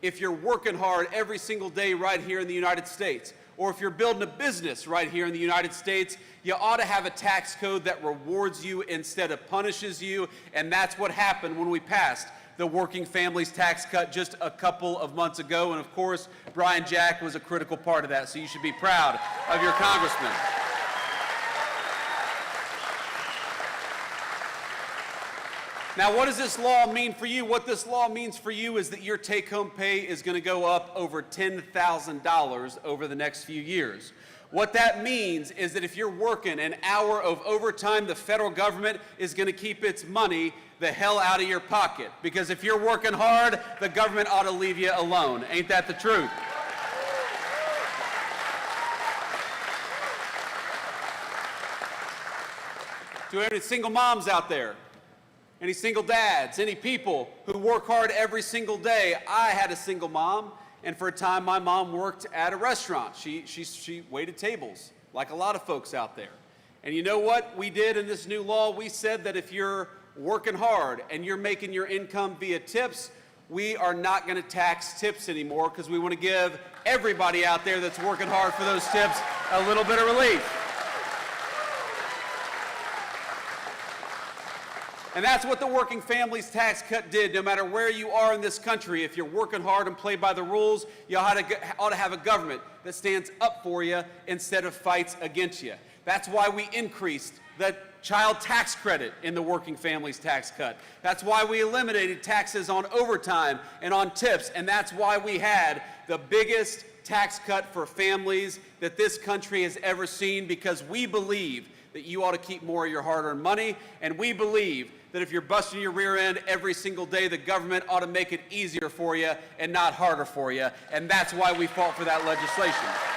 if you're working hard every single day right here in the United States, or if you're building a business right here in the United States, you ought to have a tax code that rewards you instead of punishes you, and that's what happened when we passed the Working Families Tax Cut just a couple of months ago, and of course, Brian Jack was a critical part of that, so you should be proud of your congressman. Now, what does this law mean for you? What this law means for you is that your take-home pay is going to go up over $10,000 over the next few years. What that means is that if you're working an hour of overtime, the federal government is going to keep its money the hell out of your pocket. Because if you're working hard, the government ought to leave you alone. Ain't that the truth? To any single moms out there, any single dads, any people who work hard every single day. I had a single mom, and for a time my mom worked at a restaurant. She waited tables, like a lot of folks out there. And you know what we did in this new law? We said that if you're working hard and you're making your income via tips, we are not going to tax tips anymore, because we want to give everybody out there that's working hard for those tips a little bit of relief. And that's what the Working Families Tax Cut did. No matter where you are in this country, if you're working hard and play by the rules, you ought to have a government that stands up for you instead of fights against you. That's why we increased the child tax credit in the Working Families Tax Cut. That's why we eliminated taxes on overtime and on tips. And that's why we had the biggest tax cut for families that this country has ever seen, because we believe that you ought to keep more of your hard-earned money, and we believe that if you're busting your rear end every single day, the government ought to make it easier for you and not harder for you, and that's why we fought for that legislation.